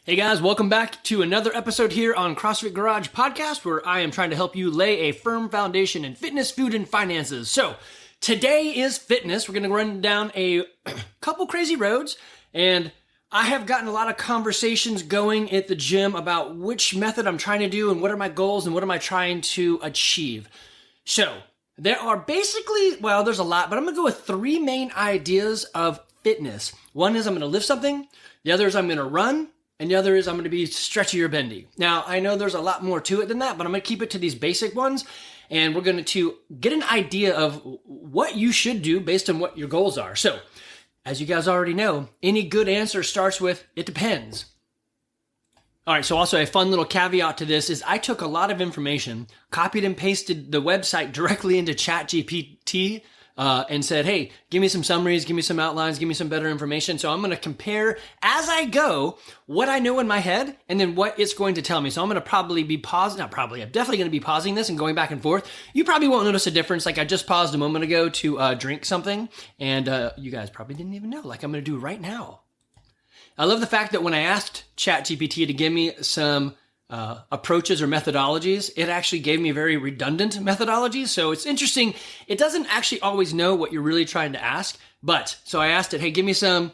Hey guys, welcome back to another episode here on CrossFit Garage Podcast, where I am trying to help you lay a firm foundation in fitness, food, and finances. So today is fitness. We're going to run down a couple crazy roads, and I have gotten a lot of conversations going at the gym about which method I'm trying to do and what are my goals and what am I trying to achieve. So there are basically, well, there's a lot, but I'm going to go with three main ideas of fitness. One is I'm going to lift something. The other is I'm going to run. And the other is I'm going to be stretchy or bendy. Now, I know there's a lot more to it than that, but I'm going to keep it to these basic ones. And we're going to get an idea of what you should do based on what your goals are. So, as you guys already know, any good answer starts with, it depends. All right, so also a fun little caveat to this is I took a lot of information, copied and pasted the website directly into ChatGPT, and said, hey, give me some summaries, give me some outlines, give me some better information. So I'm going to compare as I go what I know in my head and then what it's going to tell me. So I'm going to probably be pausing, I'm definitely going to be pausing this and going back and forth. You probably won't notice a difference. Like I just paused a moment ago to drink something, and you guys probably didn't even know, like I'm going to do right now. I love the fact that when I asked ChatGPT to give me some approaches or methodologies, it actually gave me very redundant methodologies. So it's interesting. It doesn't actually always know what you're really trying to ask. But so I asked it, hey, give me some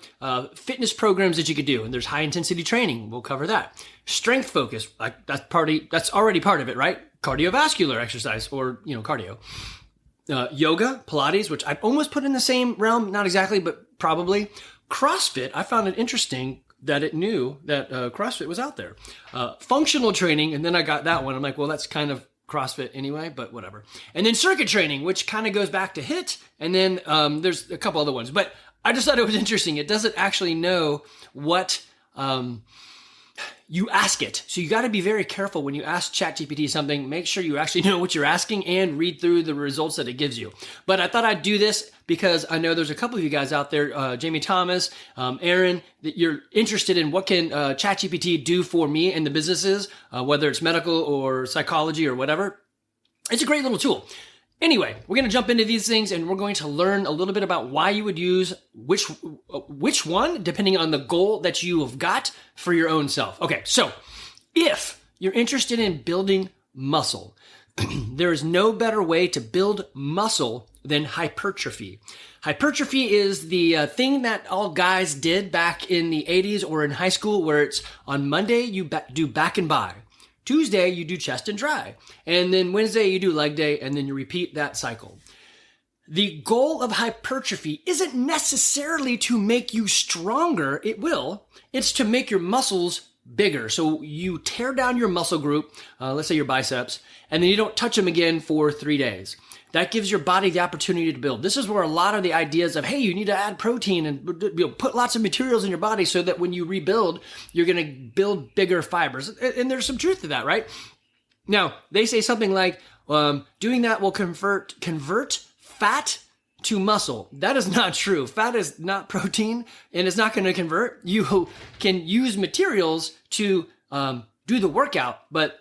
fitness programs that you could do. And there's high intensity training. We'll cover that. Strength focus, like that's already part of it, right? Cardiovascular exercise or, cardio. Yoga, Pilates, which I've almost put in the same realm. Not exactly, but probably. CrossFit, I found it interesting that it knew that CrossFit was out there. Functional training, and then I got that one. I'm like, well, that's kind of CrossFit anyway, but whatever. And then circuit training, which kind of goes back to HIIT, and then there's a couple other ones. But I just thought it was interesting. It doesn't actually know what you ask it. So you got to be very careful when you ask ChatGPT something. Make sure you actually know what you're asking and read through the results that it gives you. But I thought I'd do this because I know there's a couple of you guys out there, Jamie Thomas, Aaron, that you're interested in what can ChatGPT do for me and the businesses, whether it's medical or psychology or whatever. It's a great little tool. Anyway, we're going to jump into these things and we're going to learn a little bit about why you would use which one, depending on the goal that you have got for your own self. Okay, so if you're interested in building muscle, there is no better way to build muscle than hypertrophy. Hypertrophy is the thing that all guys did back in the 80s or in high school, where it's on Monday, you do back and bi. Tuesday, you do chest and dry. And then Wednesday, you do leg day, and then you repeat that cycle. The goal of hypertrophy isn't necessarily to make you stronger. It will. It's to make your muscles bigger. So you tear down your muscle group, let's say your biceps, and then you don't touch them again for 3 days. That gives your body the opportunity to build. This is where a lot of the ideas of, hey, you need to add protein and put lots of materials in your body so that when you rebuild, you're going to build bigger fibers. And there's some truth to that, right? Now, they say something like, doing that will convert fat to muscle. That is not true. Fat is not protein, and it's not going to convert. You can use materials to do the workout, but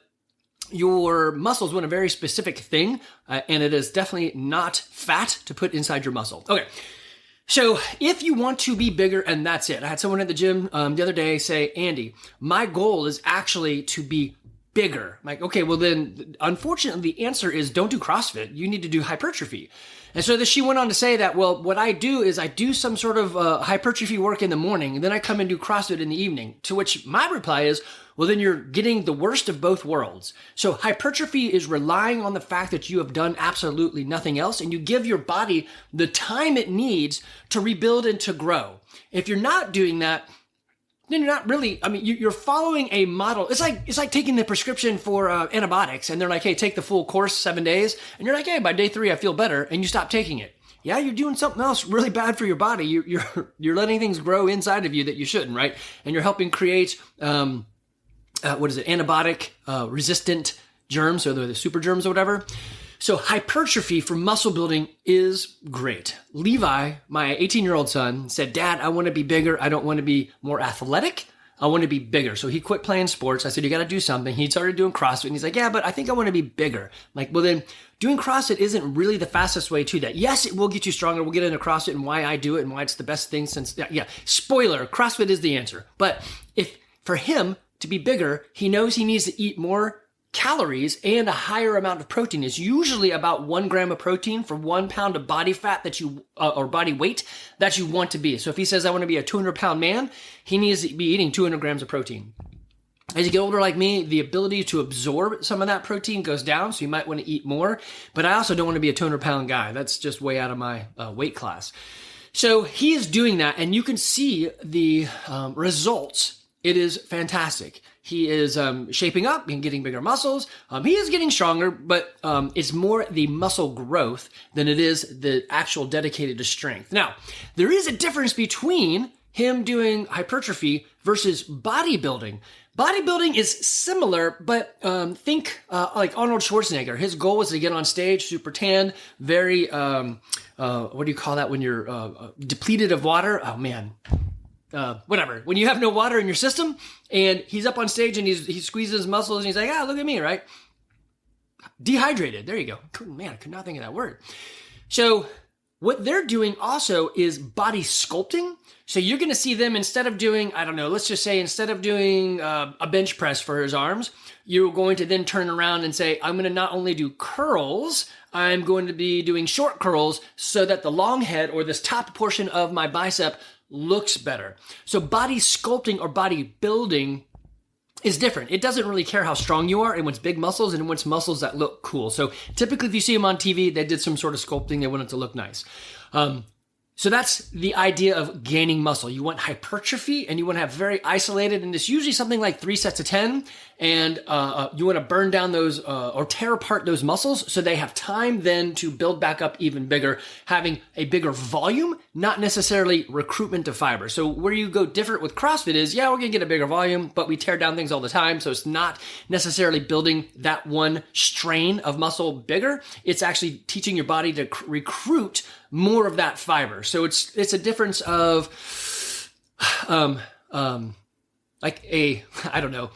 your muscles want a very specific thing, and it is definitely not fat to put inside your muscle. Okay, so if you want to be bigger, and that's it. I had someone at the gym the other day say, Andy, my goal is actually to be bigger. I'm like, okay, well then, unfortunately, the answer is don't do CrossFit. You need to do hypertrophy. And so she went on to say that, well, what I do is I do some sort of hypertrophy work in the morning, and then I come and do CrossFit in the evening, to which my reply is, well, then you're getting the worst of both worlds. So hypertrophy is relying on the fact that you have done absolutely nothing else, and you give your body the time it needs to rebuild and to grow. If you're not doing that, then you're not really, you're following a model. It's like taking the prescription for antibiotics, and they're like, hey, take the full course, 7 days. And you're like, hey, by day 3, I feel better. And you stop taking it. Yeah, you're doing something else really bad for your body. You're letting things grow inside of you that you shouldn't, right? And you're helping create, antibiotic resistant germs, or the super germs or whatever. So hypertrophy for muscle building is great. Levi, my 18-year-old son, said, Dad, I want to be bigger. I don't want to be more athletic. I want to be bigger. So he quit playing sports. I said, you got to do something. He started doing CrossFit, and he's like, yeah, but I think I want to be bigger. I'm like, well, then doing CrossFit isn't really the fastest way to that. Yes, it will get you stronger. We'll get into CrossFit and why I do it and why it's the best thing since, spoiler, CrossFit is the answer. But if for him to be bigger, he knows he needs to eat more calories and a higher amount of protein. It's usually about 1 gram of protein for 1 pound of body fat that you, or body weight that you want to be. So if he says, I want to be a 200-pound man, he needs to be eating 200 grams of protein. As you get older like me, the ability to absorb some of that protein goes down, so you might want to eat more. But I also don't want to be a 200-pound guy. That's just way out of my weight class. So he is doing that, and you can see the results. It is fantastic. He is shaping up and getting bigger muscles. He is getting stronger, but it's more the muscle growth than it is the actual dedicated to strength. Now, there is a difference between him doing hypertrophy versus bodybuilding. Bodybuilding is similar, but think like Arnold Schwarzenegger. His goal was to get on stage, super tan, very, what do you call that when you're depleted of water? Oh, man. Whatever. When you have no water in your system, and he's up on stage and he squeezes his muscles and he's like, look at me, right? Dehydrated. There you go. Man, I could not think of that word. So what they're doing also is body sculpting. So you're going to see them, instead of doing, I don't know, let's just say instead of doing a bench press for his arms, you're going to then turn around and say, I'm going to not only do curls, I'm going to be doing short curls so that the long head or this top portion of my bicep looks better. So body sculpting or body building is different. It doesn't really care how strong you are. It wants big muscles and it wants muscles that look cool. So typically if you see them on TV, they did some sort of sculpting. They want it to look nice. So that's the idea of gaining muscle. You want hypertrophy and you want to have very isolated, and it's usually something like 3 sets of 10. And you want to burn down those or tear apart those muscles so they have time then to build back up even bigger, having a bigger volume, not necessarily recruitment of fiber. So where you go different with CrossFit is, we're going to get a bigger volume, but we tear down things all the time. So it's not necessarily building that one strain of muscle bigger. It's actually teaching your body to recruit more of that fiber. So it's a difference of like I don't know,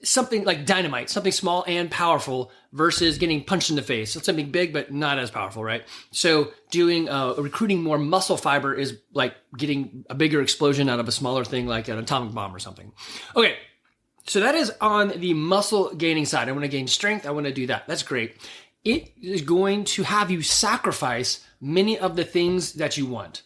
something like dynamite, something small and powerful versus getting punched in the face. It's something big, but not as powerful, right? So doing recruiting more muscle fiber is like getting a bigger explosion out of a smaller thing like an atomic bomb or something. Okay. So that is on the muscle gaining side. I want to gain strength. I want to do that. That's great. It is going to have you sacrifice many of the things that you want.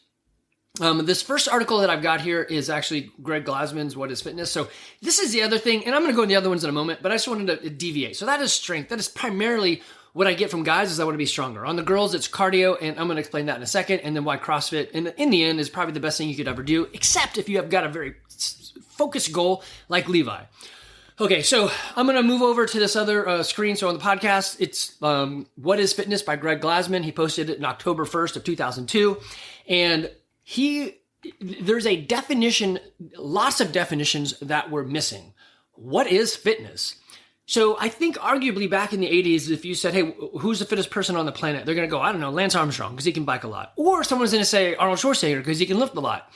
This first article that I've got here is actually Greg Glassman's What is Fitness? So this is the other thing, and I'm going to go in the other ones in a moment, but I just wanted to deviate. So that is strength. That is primarily what I get from guys is I want to be stronger. On the girls, it's cardio, and I'm going to explain that in a second, and then why CrossFit, in the end, is probably the best thing you could ever do, except if you have got a very focused goal like Levi. Okay, so I'm going to move over to this other screen. So on the podcast, it's What is Fitness by Greg Glassman. He posted it in October 1st of 2002. And there's a definition, lots of definitions that were missing. What is fitness? So I think arguably back in the 80s, if you said, hey, who's the fittest person on the planet? They're going to go, I don't know, Lance Armstrong, because he can bike a lot. Or someone's going to say Arnold Schwarzenegger, because he can lift a lot.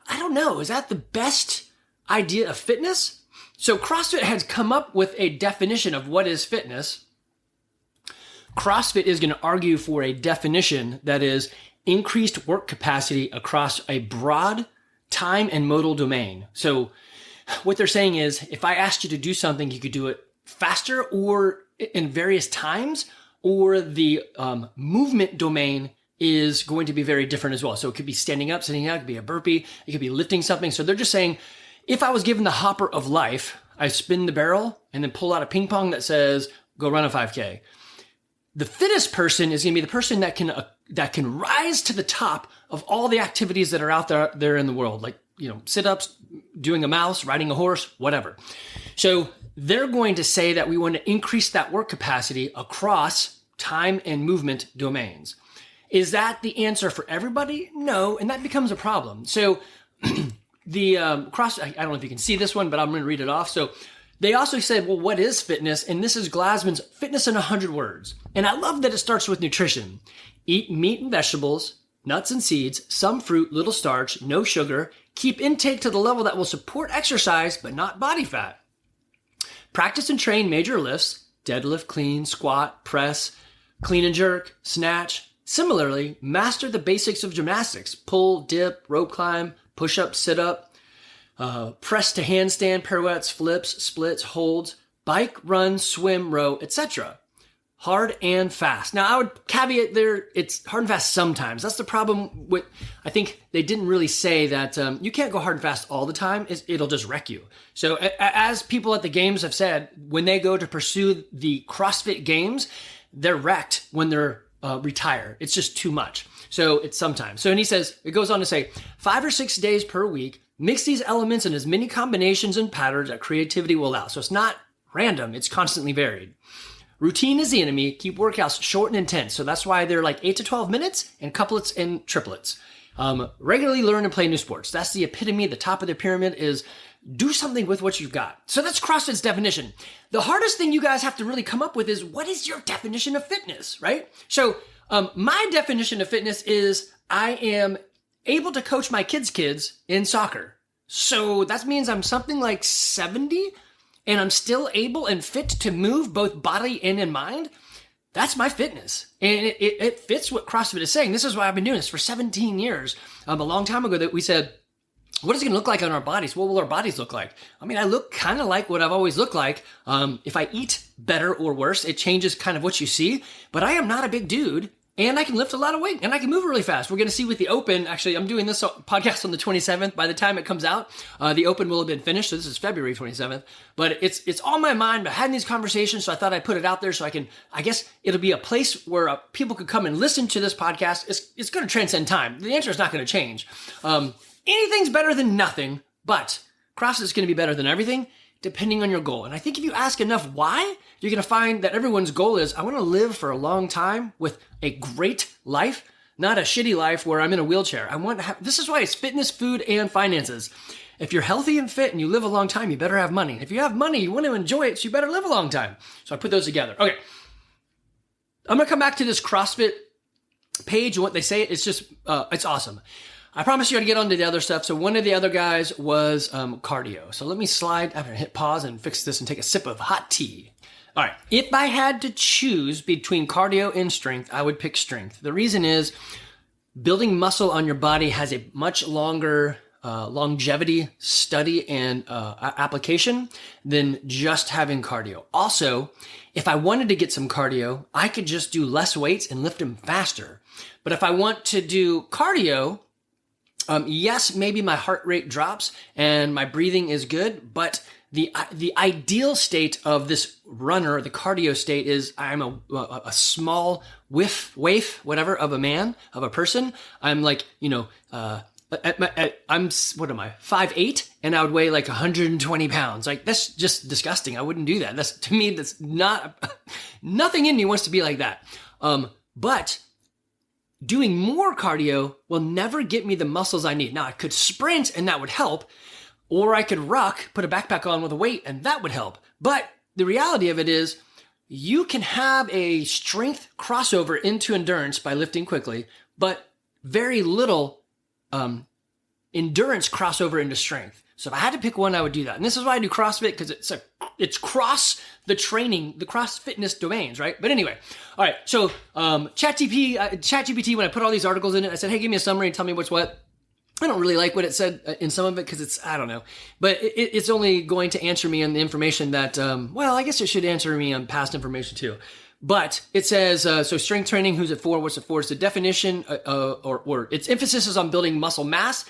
I don't know. Is that the best idea of fitness? So CrossFit has come up with a definition of what is fitness. CrossFit is going to argue for a definition that is increased work capacity across a broad time and modal domain. So what they're saying is, if I asked you to do something, you could do it faster or in various times, or the movement domain is going to be very different as well. So it could be standing up, sitting down, it could be a burpee, it could be lifting something. So they're just saying, if I was given the hopper of life, I spin the barrel and then pull out a ping pong that says, go run a 5K. The fittest person is going to be the person that can rise to the top of all the activities that are out there in the world, like, sit-ups, doing a mouse, riding a horse, whatever. So they're going to say that we want to increase that work capacity across time and movement domains. Is that the answer for everybody? No, and that becomes a problem. So the I don't know if you can see this one, but I'm going to read it off. So they also said, well, what is fitness? And this is Glassman's Fitness in 100 Words. And I love that it starts with nutrition. Eat meat and vegetables, nuts and seeds, some fruit, little starch, no sugar. Keep intake to the level that will support exercise, but not body fat. Practice and train major lifts, deadlift, clean, squat, press, clean and jerk, snatch. Similarly, master the basics of gymnastics, pull, dip, rope climb, push up, sit up. press to handstand, pirouettes, flips, splits, holds, bike, run, swim, row, etc. Hard and fast. Now, I would caveat there, it's hard and fast sometimes. That's the problem with, I think they didn't really say that you can't go hard and fast all the time. It'll just wreck you. So as people at the games have said, when they go to pursue the CrossFit games, they're wrecked when they're retire. It's just too much. So it's sometimes. So, and he says, it goes on to say, 5 or 6 days per week, mix these elements in as many combinations and patterns that creativity will allow. So it's not random. It's constantly varied. Routine is the enemy. Keep workouts short and intense. So that's why they're like 8 to 12 minutes and couplets and triplets. Regularly learn and play new sports. That's the epitome. The top of the pyramid is do something with what you've got. So that's CrossFit's definition. The hardest thing you guys have to really come up with is what is your definition of fitness, right? So my definition of fitness is I am able to coach my kids in soccer. So that means I'm something like 70 and I'm still able and fit to move both body and in mind. That's my fitness. And it fits what CrossFit is saying. This is why I've been doing this for 17 years. A long time ago that we said, what is it going to look like on our bodies? What will our bodies look like? I mean, I look kind of like what I've always looked like. If I eat better or worse, it changes kind of what you see. But I am not a big dude. And I can lift a lot of weight and I can move really fast. We're going to see with the Open. Actually, I'm doing this podcast on the 27th. By the time it comes out, the Open will have been finished. So this is February 27th. But it's on my mind. But having these conversations, so I thought I'd put it out there so I guess it'll be a place where people could come and listen to this podcast. It's going to transcend time. The answer is not going to change. Anything's better than nothing, but CrossFit is going to be better than everything, depending on your goal. And I think if you ask enough why, you're going to find that everyone's goal is, I want to live for a long time with a great life, not a shitty life where I'm in a wheelchair. I want to have, this is why it's fitness, food, and finances. If you're healthy and fit and you live a long time, you better have money. If you have money, you want to enjoy it, so you better live a long time. So I put those together. Okay. I'm going to come back to this CrossFit page and what they say. It's just, it's awesome. I promise you I'd get on to the other stuff. So one of the other guys was cardio. So let me slide. I'm going to hit pause and fix this and take a sip of hot tea. All right. If I had to choose between cardio and strength, I would pick strength. The reason is building muscle on your body has a much longer longevity study and application than just having cardio. Also, if I wanted to get some cardio, I could just do less weights and lift them faster. But if I want to do cardio, yes, maybe my heart rate drops and my breathing is good, but the ideal state of this runner, the cardio state, is I'm a small waif, whatever, of a man, of a person. I'm like, I'm, what am I, 5'8", and I would weigh like 120 pounds. Like, that's just disgusting. I wouldn't do that. To me, that's not, nothing in me wants to be like that. But doing more cardio will never get me the muscles I need. Now, I could sprint and that would help, or I could ruck, put a backpack on with a weight, and that would help. But the reality of it is you can have a strength crossover into endurance by lifting quickly, but very little endurance crossover into strength. So if I had to pick one, I would do that. And this is why I do CrossFit, because it's cross the training, the cross fitness domains, right? But anyway, all right. So ChatGPT, when I put all these articles in it, I said, hey, give me a summary and tell me what's what. I don't really like what it said in some of it because I don't know. But it's only going to answer me on the information that, I guess it should answer me on past information too. But it says, so strength training, who's it for? What's it for? It's the definition, or its emphasis is on building muscle mass,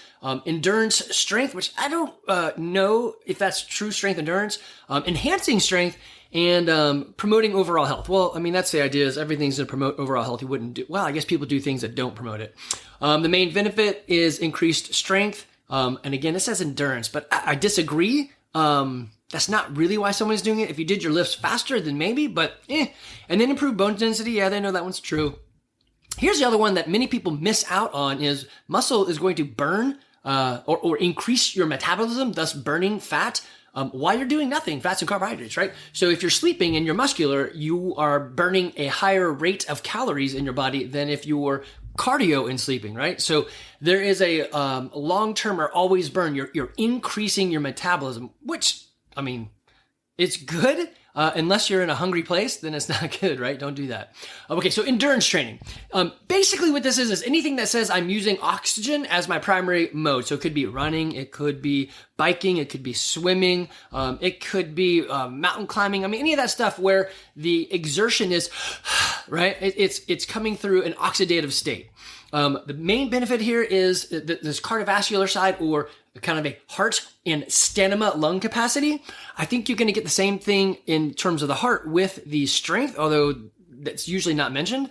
endurance strength, which I don't know if that's true strength endurance, enhancing strength, and promoting overall health. Well, I mean, that's the idea, is everything's going to promote overall health. You wouldn't do, well, I guess people do things that don't promote it. The main benefit is increased strength. And again, it says endurance, but I disagree. That's not really why someone's doing it. If you did your lifts faster, then maybe, but And then improved bone density. Yeah, they know that one's true. Here's the other one that many people miss out on is muscle is going to burn or increase your metabolism, thus burning fat while you're doing nothing, fats and carbohydrates, right? So if you're sleeping and you're muscular, you are burning a higher rate of calories in your body than if you were cardio and sleeping, right? So there is a long-term or always burn. You're increasing your metabolism, which, I mean, it's good. Unless you're in a hungry place, then it's not good, right? Don't do that. Okay, so endurance training. Basically what this is anything that says I'm using oxygen as my primary mode. So it could be running, it could be biking, it could be swimming, it could be mountain climbing. I mean, any of that stuff where the exertion is, right? It's coming through an oxidative state. The main benefit here is this cardiovascular side, or kind of a heart and stamina lung capacity. I think you're going to get the same thing in terms of the heart with the strength, although that's usually not mentioned.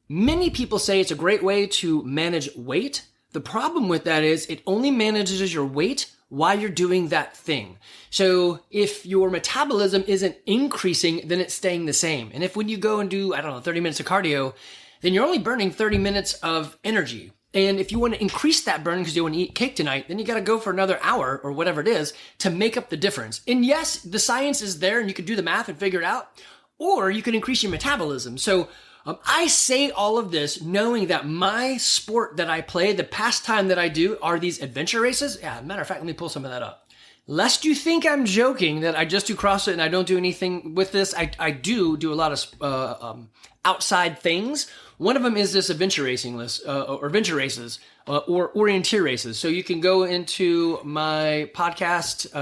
Many people say it's a great way to manage weight. The problem with that is it only manages your weight while you're doing that thing. So if your metabolism isn't increasing, then it's staying the same. And if when you go and do, 30 minutes of cardio, then you're only burning 30 minutes of energy. And if you want to increase that burn because you want to eat cake tonight, then you got to go for another hour or whatever it is to make up the difference. And yes, the science is there and you can do the math and figure it out, or you can increase your metabolism. So I say all of this knowing that my sport that I play, the pastime that I do, are these adventure races. Yeah, matter of fact, let me pull some of that up. Lest you think I'm joking that I just do CrossFit and I don't do anything with this, I do a lot of outside things. One of them is this adventure racing list, or adventure races, or orienteer races. So you can go into my podcast,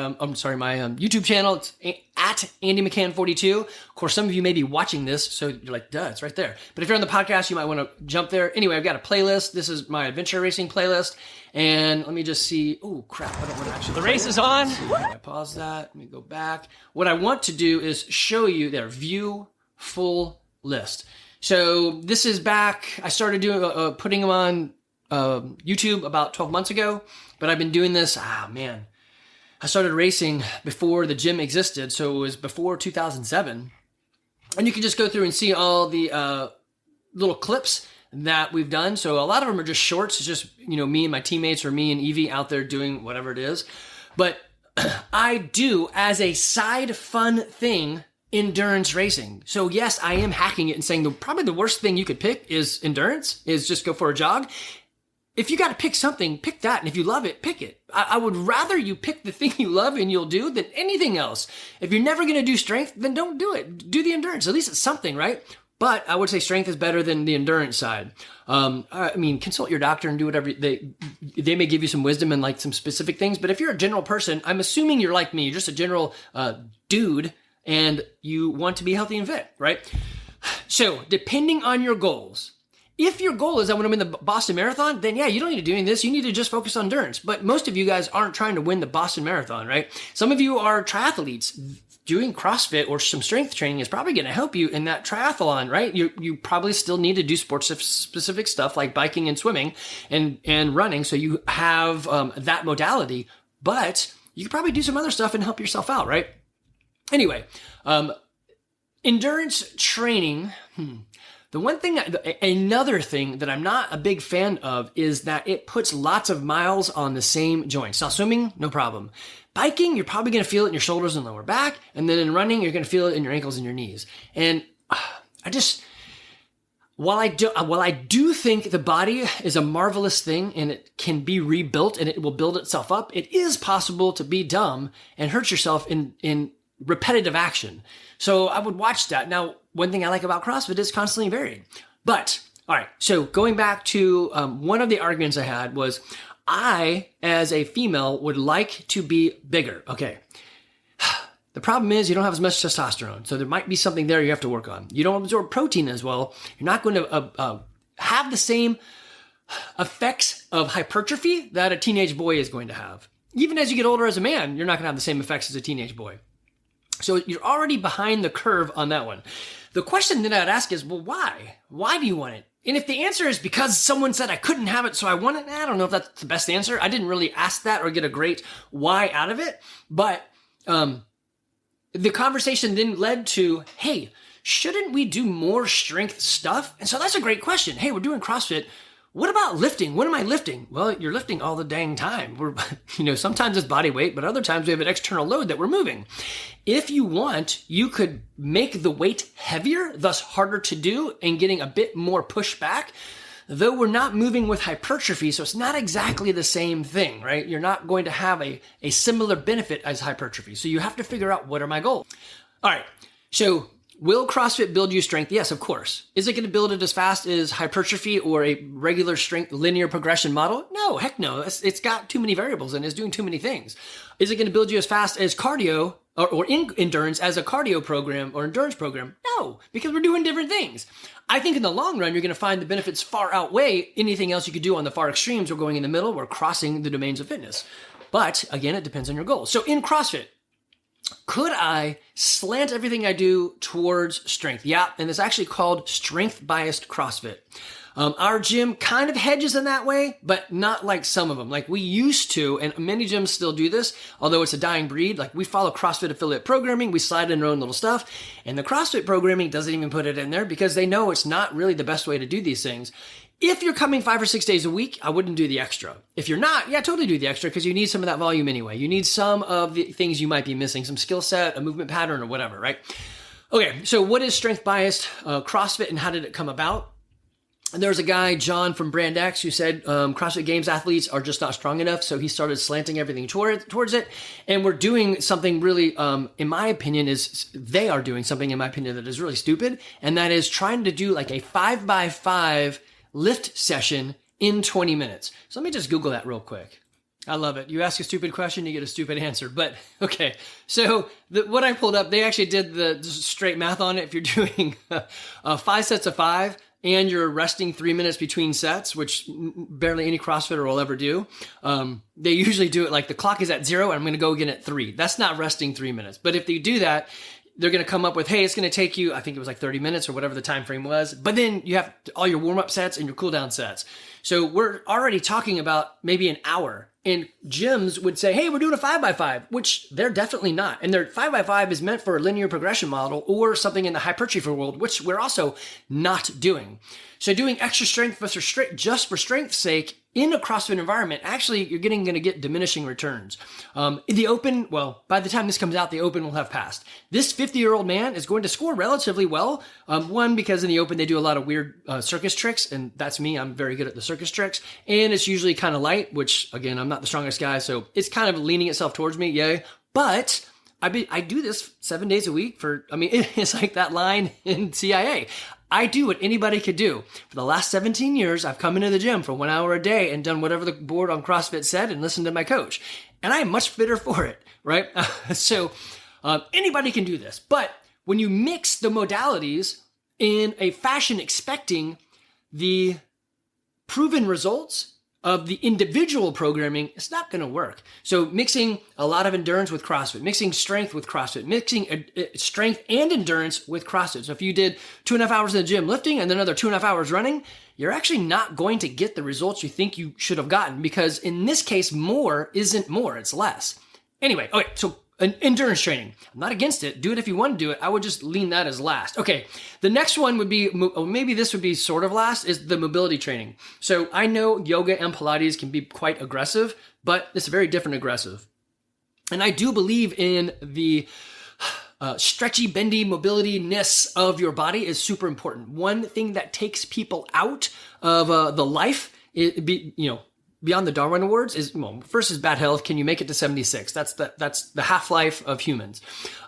my YouTube channel. It's at Andy McCann 42. Of course, some of you may be watching this, so you're like, duh, it's right there. But if you're on the podcast, you might want to jump there. Anyway, I've got a playlist. This is my adventure racing playlist. And let me just see. Oh, crap. I don't want to actually. The race is on. I pause that. Let me go back. What I want to do is show you their view full list. So this is back. I started doing putting them on YouTube about 12 months ago, but I've been doing this. I started racing before the gym existed, so it was before 2007. And you can just go through and see all the little clips that we've done. So a lot of them are just shorts. It's just, me and my teammates, or me and Evie out there doing whatever it is. But I do, as a side fun thing, endurance racing. So yes, I am hacking it and saying probably the worst thing you could pick is endurance, is just go for a jog. If you got to pick something, pick that. And if you love it, pick it. I would rather you pick the thing you love and you'll do than anything else. If you're never going to do strength, then don't do it. Do the endurance. At least it's something, right? But I would say strength is better than the endurance side. Consult your doctor and do whatever. They may give you some wisdom and like some specific things. But if you're a general person, I'm assuming you're like me. You're just a general dude, and you want to be healthy and fit, right? So depending on your goals, if your goal is I want to win the Boston Marathon, then yeah, you don't need to do any of this. You need to just focus on endurance. But most of you guys aren't trying to win the Boston Marathon, right? Some of you are triathletes. Doing CrossFit or some strength training is probably going to help you in that triathlon, right? You probably still need to do sports specific stuff like biking and swimming and running. So you have that modality, but you could probably do some other stuff and help yourself out, right? Anyway, endurance training. Another thing that I'm not a big fan of is that it puts lots of miles on the same joints. Now, swimming, no problem. Biking, you're probably going to feel it in your shoulders and lower back. And then in running, you're going to feel it in your ankles and your knees. And while I do think the body is a marvelous thing and it can be rebuilt and it will build itself up, it is possible to be dumb and hurt yourself in repetitive action. So I would watch that. Now, one thing I like about CrossFit is constantly varied. But, all right, so going back to one of the arguments I had was I, as a female, would like to be bigger. Okay. The problem is you don't have as much testosterone. So there might be something there you have to work on. You don't absorb protein as well. You're not going to have the same effects of hypertrophy that a teenage boy is going to have. Even as you get older as a man, you're not going to have the same effects as a teenage boy. So you're already behind the curve on that one. The question that I'd ask is, well, why? Why do you want it? And if the answer is because someone said I couldn't have it, so I want it, I don't know if that's the best answer. I didn't really ask that or get a great why out of it. But the conversation then led to, hey, shouldn't we do more strength stuff? And so that's a great question. Hey, we're doing CrossFit. What about lifting? What am I lifting? Well, you're lifting all the dang time. Sometimes it's body weight, but other times we have an external load that we're moving. If you want, you could make the weight heavier, thus harder to do, and getting a bit more pushback. though we're not moving with hypertrophy, so it's not exactly the same thing, right? You're not going to have a similar benefit as hypertrophy. So you have to figure out, what are my goals? All right, so will CrossFit build you strength? Yes, of course. Is it going to build it as fast as hypertrophy or a regular strength linear progression model? No, heck no. It's got too many variables and it's doing too many things. Is it going to build you as fast as cardio or endurance as a cardio program or endurance program? No, because we're doing different things. I think in the long run, you're going to find the benefits far outweigh anything else you could do on the far extremes or going in the middle or crossing the domains of fitness. But again, it depends on your goals. So in CrossFit, could I slant everything I do towards strength? Yeah, and it's actually called strength-biased CrossFit. Our gym kind of hedges in that way, but not like some of them. Like we used to, and many gyms still do this, although it's a dying breed. Like we follow CrossFit affiliate programming, we slide in our own little stuff, and the CrossFit programming doesn't even put it in there because they know it's not really the best way to do these things. If you're coming 5 or 6 days a week, I wouldn't do the extra. If you're not, yeah, totally do the extra because you need some of that volume anyway. You need some of the things you might be missing, some skill set, a movement pattern, or whatever, right? Okay, so what is strength-biased CrossFit and how did it come about? And there's a guy, John from Brand X, who said CrossFit Games athletes are just not strong enough, so he started slanting everything towards it. And we're doing something really, in my opinion, they are doing something, in my opinion, that is really stupid, and that is trying to do like a 5x5 lift session in 20 minutes. So let me just Google that real quick. I love it. You ask a stupid question, you get a stupid answer. But okay, so what I pulled up, they actually did the straight math on it. If you're doing 5 sets of 5 and you're resting 3 minutes between sets, which barely any CrossFitter will ever do, they usually do it like the clock is at 0 and I'm going to go again at 3. That's not resting 3 minutes. But if they do that, they're going to come up with, hey, it's going to take you, I think it was like 30 minutes or whatever the time frame was. But then you have all your warm-up sets and your cool-down sets. So we're already talking about maybe an hour. And gyms would say, hey, we're doing a 5x5, which they're definitely not. And their 5x5 is meant for a linear progression model or something in the hypertrophy world, which we're also not doing. So doing extra strength just for strength's sake in a CrossFit environment, actually, you're going to get diminishing returns. In the open, well, by the time this comes out, the open will have passed. This 50-year-old man is going to score relatively well. One, because in the open, they do a lot of weird circus tricks, and that's me. I'm very good at the circus tricks. And it's usually kind of light, which, again, I'm not the strongest guy, so it's kind of leaning itself towards me, yay. But I do this 7 days a week it's like that line in CIA. I do what anybody could do. For the last 17 years, I've come into the gym for 1 hour a day and done whatever the board on CrossFit said and listened to my coach. And I am much fitter for it, right? So anybody can do this. But when you mix the modalities in a fashion expecting the proven results of the individual programming, it's not going to work. So mixing a lot of endurance with CrossFit, mixing strength with CrossFit, mixing strength and endurance with CrossFit. So if you did 2.5 hours in the gym lifting and then another 2.5 hours running, you're actually not going to get the results you think you should have gotten because in this case, more isn't more, it's less. Anyway, okay, so endurance training. I'm not against it. Do it if you want to do it. I would just lean that as last. Okay, the next one would be, maybe this would be sort of last, is the mobility training. So I know yoga and Pilates can be quite aggressive, but it's very different aggressive. And I do believe in the stretchy, bendy mobility-ness of your body is super important. One thing that takes people out of the life, beyond the Darwin Awards is, first is bad health. Can you make it to 76? That's the half-life of humans.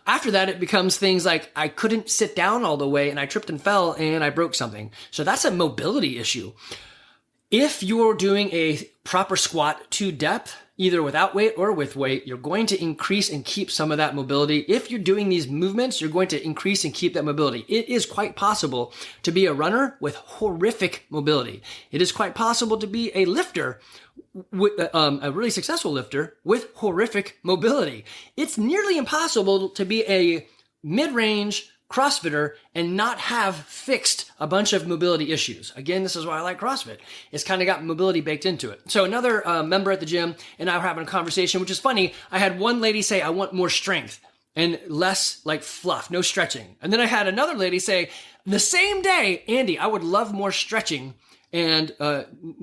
After that, it becomes things like I couldn't sit down all the way and I tripped and fell and I broke something. So that's a mobility issue. If you're doing a proper squat to depth, either without weight or with weight, you're going to increase and keep some of that mobility. If you're doing these movements, you're going to increase and keep that mobility. It is quite possible to be a runner with horrific mobility. It is quite possible to be a lifter, a really successful lifter with horrific mobility. It's nearly impossible to be a mid-range CrossFitter and not have fixed a bunch of mobility issues. Again, this is why I like CrossFit. It's kind of got mobility baked into it. So another member at the gym and I were having a conversation, which is funny. I had one lady say, I want more strength and less like fluff, no stretching. And then I had another lady say, the same day, Andy, I would love more stretching and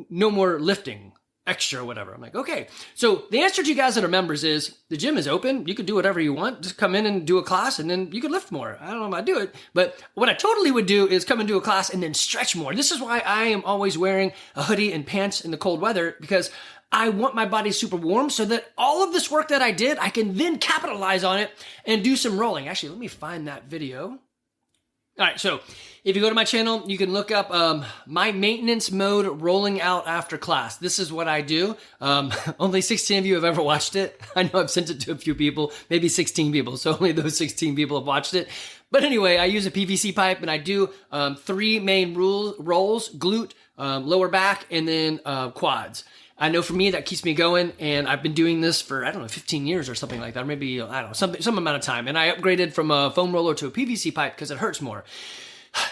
no more lifting. extra or whatever. I'm like, okay. So the answer to you guys that are members is the gym is open. You could do whatever you want. Just come in and do a class and then you could lift more. I don't know if I do it, but what I totally would do is come and do a class and then stretch more. This is why I am always wearing a hoodie and pants in the cold weather, because I want my body super warm so that all of this work that I did, I can then capitalize on it and do some rolling. Actually, let me find that video. All right, so if you go to my channel, you can look up my maintenance mode rolling out after class. This is what I do. Only 16 of you have ever watched it. I know I've sent it to a few people, maybe 16 people, so only those 16 people have watched it. But anyway, I use a PVC pipe and I do 3 main rolls, glute, lower back, and then quads. I know for me that keeps me going, and I've been doing this for, 15 years or something like that, or maybe, some amount of time. And I upgraded from a foam roller to a PVC pipe because it hurts more.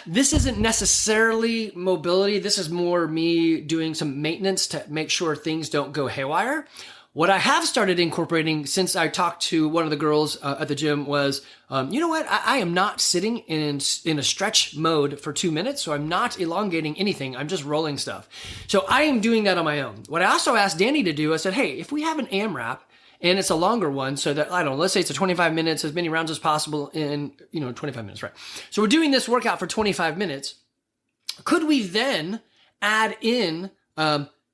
This isn't necessarily mobility. This is more me doing some maintenance to make sure things don't go haywire. What I have started incorporating since I talked to one of the girls at the gym was, you know what? I am not sitting in a stretch mode for 2 minutes, so I'm not elongating anything. I'm just rolling stuff. So I am doing that on my own. What I also asked Danny to do, I said, hey, if we have an AMRAP and it's a longer one, so that, let's say it's a 25 minutes, as many rounds as possible in, 25 minutes, right? So we're doing this workout for 25 minutes. Could we then add in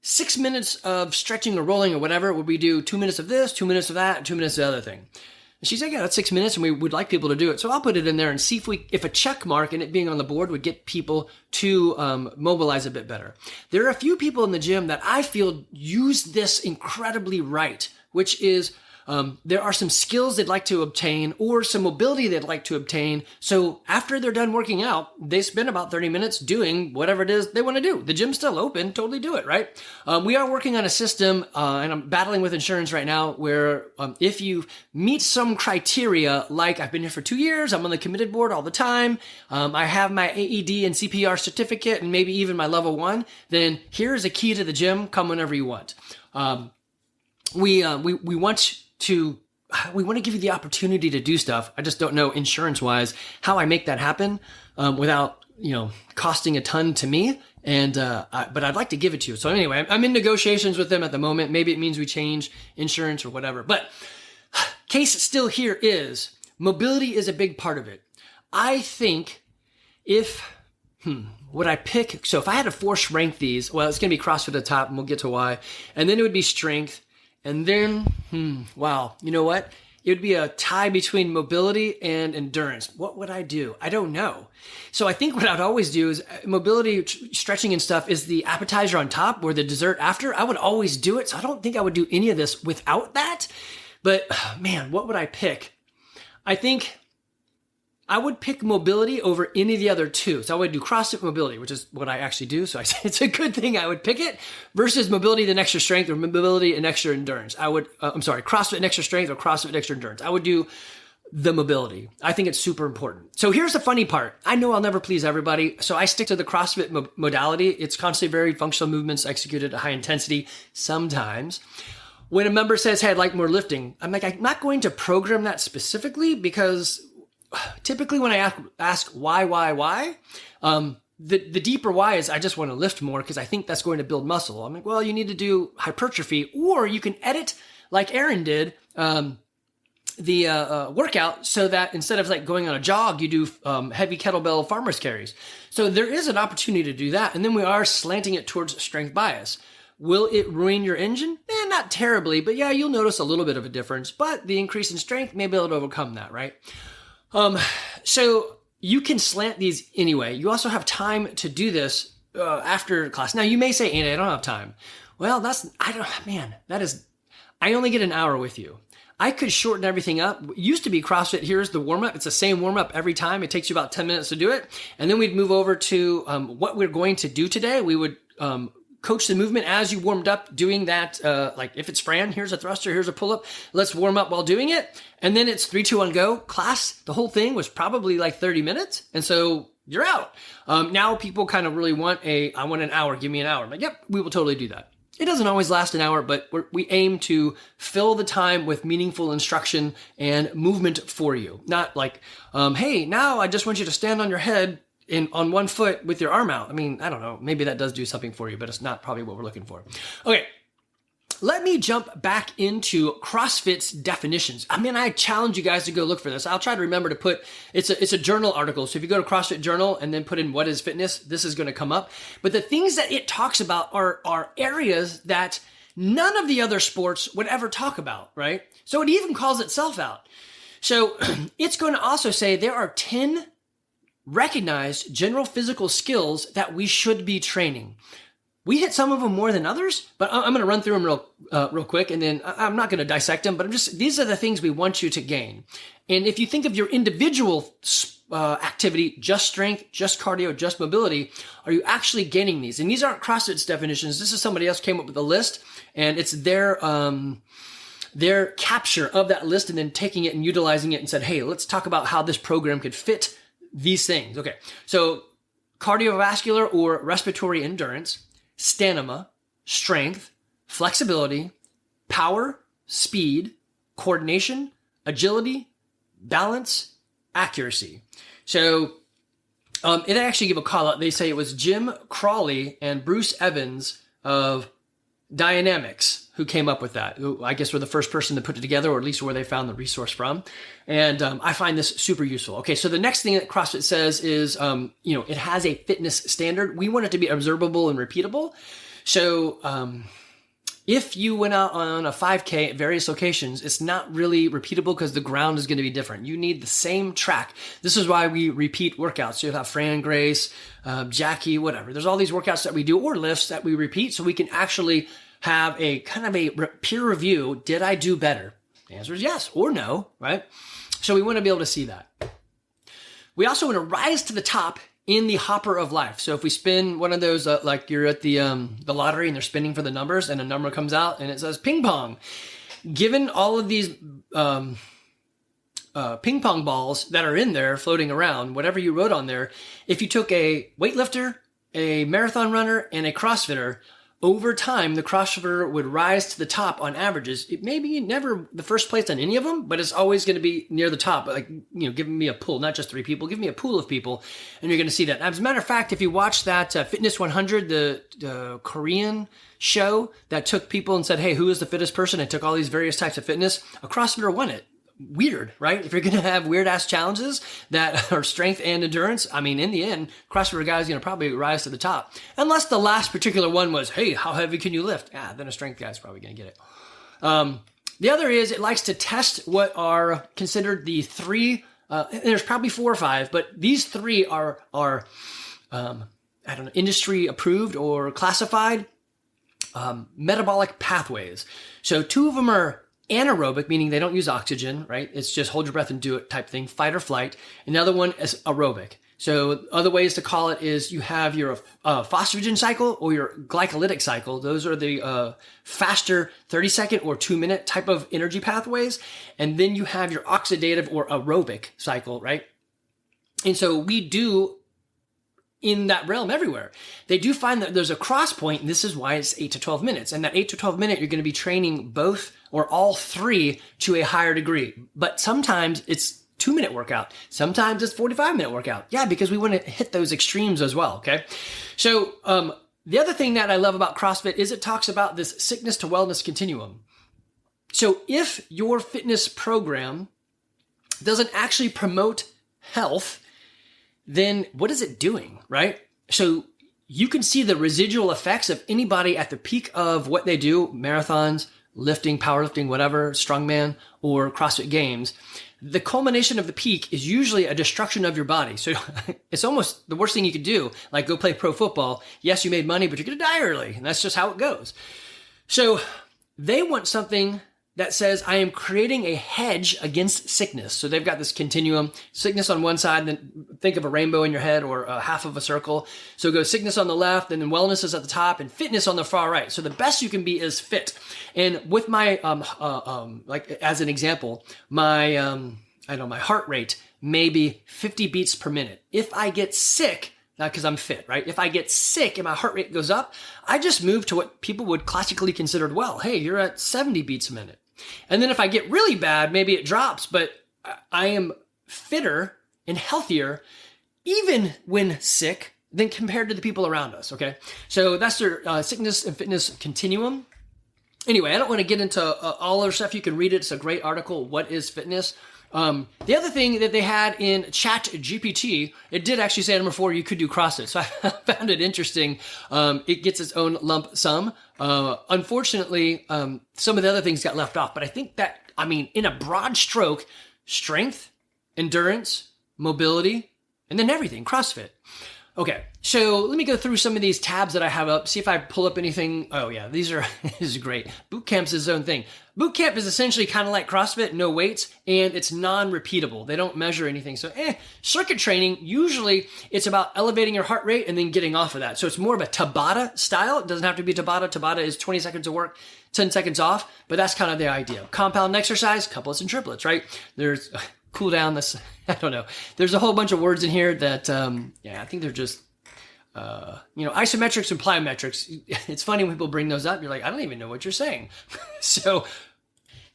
6 minutes of stretching or rolling or whatever, where we do 2 minutes of this, 2 minutes of that, and 2 minutes of the other thing? And she's like, yeah, that's 6 minutes, and we would like people to do it. So I'll put it in there and see if a check mark and it being on the board would get people to mobilize a bit better. There are a few people in the gym that I feel use this incredibly right, which is there are some skills they'd like to obtain or some mobility they'd like to obtain. So after they're done working out, they spend about 30 minutes doing whatever it is they want to do. The gym's still open, totally do it, right? We are working on a system, and I'm battling with insurance right now, where if you meet some criteria, like I've been here for 2 years, I'm on the committed board all the time, I have my AED and CPR certificate, and maybe even my level 1, then here's a key to the gym, come whenever you want. We want to give you the opportunity to do stuff. I just don't know insurance-wise how I make that happen without, costing a ton to me. And but I'd like to give it to you. So anyway, I'm in negotiations with them at the moment. Maybe it means we change insurance or whatever. But case still here is mobility is a big part of it. I think would I pick? So if I had to force rank these, well, it's going to be CrossFit at the top, and we'll get to why. And then it would be strength. And then, wow, you know what? It would be a tie between mobility and endurance. What would I do? I don't know. So I think what I'd always do is mobility, stretching and stuff is the appetizer on top or the dessert after. I would always do it. So I don't think I would do any of this without that. But man, what would I pick? I think I would pick mobility over any of the other two. So I would do CrossFit mobility, which is what I actually do. So I say it's a good thing I would pick it, versus mobility and extra strength or mobility and extra endurance. CrossFit and extra strength or CrossFit and extra endurance. I would do the mobility. I think it's super important. So here's the funny part. I know I'll never please everybody, so I stick to the CrossFit modality. It's constantly very functional movements executed at high intensity sometimes. When a member says, hey, I'd like more lifting, I'm like, I'm not going to program that specifically, because typically when I ask why, the deeper why is I just want to lift more because I think that's going to build muscle. I'm like, well, you need to do hypertrophy, or you can edit like Aaron did the workout so that instead of like going on a jog, you do heavy kettlebell farmer's carries. So there is an opportunity to do that. And then we are slanting it towards strength bias. Will it ruin your engine? Not terribly, but yeah, you'll notice a little bit of a difference. But the increase in strength may be able to overcome that, right? So you can slant these anyway. You also have time to do this after class. Now you may say, Andy, I don't have time. Well, I only get an hour with you. I could shorten everything up. It used to be CrossFit, here's the warm-up. It's the same warm-up every time. It takes you about 10 minutes to do it. And then we'd move over to what we're going to do today. We would coach the movement as you warmed up doing that. Like if it's Fran, here's a thruster, here's a pull-up. Let's warm up while doing it. And then it's 3, 2, 1, go. Class, the whole thing was probably like 30 minutes. And so you're out. Now people kind of really want I want an hour, give me an hour. I'm like, yep, we will totally do that. It doesn't always last an hour, but we aim to fill the time with meaningful instruction and movement for you. Not like, hey, now I just want you to stand on your head on one foot with your arm out. I mean, I don't know. Maybe that does do something for you, but it's not probably what we're looking for. Okay. let me jump back into CrossFit's definitions. I mean, I challenge you guys to go look for this. I'll try to remember to put, it's a journal article. So if you go to CrossFit Journal and then put in what is fitness, this is going to come up. But the things that it talks about are areas that none of the other sports would ever talk about, right? So it even calls itself out. So it's going to also say there are 10 recognized general physical skills that we should be training. We hit some of them more than others, but I'm going to run through them real quick, and then I'm not going to dissect them, but these are the things we want you to gain. And if you think of your individual activity, just strength, just cardio, just mobility, are you actually gaining these? And these aren't CrossFit's definitions. This is somebody else came up with a list, and it's their capture of that list and then taking it and utilizing it and said, hey, let's talk about how this program could fit these things. Okay, so cardiovascular or respiratory endurance, stamina, strength, flexibility, power, speed, coordination, agility, balance, accuracy. So it actually give a call out. They say it was Jim Crawley and Bruce Evans of Dynamics who came up with that, who I guess were the first person to put it together, or at least where they found the resource from. And I find this super useful. Okay, so the next thing that CrossFit says is, it has a fitness standard. We want it to be observable and repeatable. So if you went out on a 5K at various locations, it's not really repeatable because the ground is going to be different. You need the same track. This is why we repeat workouts. So you'll have Fran, Grace, Jackie, whatever. There's all these workouts that we do or lifts that we repeat so we can actually have a kind of a peer review. Did I do better? The answer is yes or no, right? So we want to be able to see that. We also want to rise to the top in the hopper of life. So if we spin one of those, like you're at the lottery and they're spinning for the numbers and a number comes out and it says ping pong. Given all of these ping pong balls that are in there floating around, whatever you wrote on there, if you took a weightlifter, a marathon runner, and a CrossFitter, over time, the CrossFitter would rise to the top on averages. It may be never the first place on any of them, but it's always going to be near the top. Like, giving me a pool, not just 3 people, give me a pool of people, and you're going to see that. As a matter of fact, if you watch that Fitness 100, the Korean show that took people and said, hey, who is the fittest person? And took all these various types of fitness, a CrossFitter won it. Weird, right? If you're going to have weird ass challenges that are strength and endurance, I mean, in the end, CrossFitter guy is going to probably rise to the top. Unless the last particular one was, hey, how heavy can you lift? Then a strength guy is probably going to get it. The other is it likes to test what are considered the 3, there's probably 4 or 5, but these 3 are industry approved or classified metabolic pathways. So 2 of them are anaerobic, meaning they don't use oxygen, right? It's just hold your breath and do it type thing, fight or flight. Another one is aerobic. So other ways to call it is you have your phosphagen cycle or your glycolytic cycle. Those are the faster 30-second or 2-minute type of energy pathways. And then you have your oxidative or aerobic cycle, right? And so we do in that realm everywhere. They do find that there's a cross point, and this is why it's 8 to 12 minutes. And that 8 to 12 minute, you're going to be training both or all 3 to a higher degree. But sometimes it's 2-minute workout. Sometimes it's 45-minute workout. Yeah, because we want to hit those extremes as well, okay? So the other thing that I love about CrossFit is it talks about this sickness to wellness continuum. So if your fitness program doesn't actually promote health, then what is it doing, right? So you can see the residual effects of anybody at the peak of what they do, marathons, lifting, powerlifting, whatever, strongman, or CrossFit Games. The culmination of the peak is usually a destruction of your body. So it's almost the worst thing you could do, like go play pro football. Yes, you made money, but you're going to die early, and that's just how it goes. So they want something that says, I am creating a hedge against sickness. So they've got this continuum, sickness on one side, then think of a rainbow in your head or a half of a circle. So go sickness on the left, and then wellness is at the top, and fitness on the far right. So the best you can be is fit. And with my, like as an example, my heart rate may be 50 beats per minute. If I get sick, because I'm fit, right? If I get sick and my heart rate goes up, I just move to what people would classically consider, well, hey, you're at 70 beats a minute. And then if I get really bad, maybe it drops, but I am fitter and healthier even when sick than compared to the people around us, okay? So that's their sickness and fitness continuum. Anyway, I don't want to get into all our stuff. You can read it. It's a great article. What is fitness? The other thing that they had in Chat GPT, it did actually say number 4, you could do CrossFit. So I found it interesting. It gets its own lump sum. Unfortunately, some of the other things got left off, but I think that, in a broad stroke, strength, endurance, mobility, and then everything, CrossFit. Okay, so let me go through some of these tabs that I have up, see if I pull up anything. Oh yeah, this is great. Boot camp's its own thing. Boot camp is essentially kind of like CrossFit, no weights, and it's non-repeatable. They don't measure anything. So circuit training, usually it's about elevating your heart rate and then getting off of that. So it's more of a Tabata style. It doesn't have to be Tabata. Tabata is 20 seconds of work, 10 seconds off, but that's kind of the idea. Compound exercise, couplets and triplets, right? There's cool down this, I don't know. There's a whole bunch of words in here that, I think they're just, isometrics and plyometrics. It's funny when people bring those up. You're like, I don't even know what you're saying. So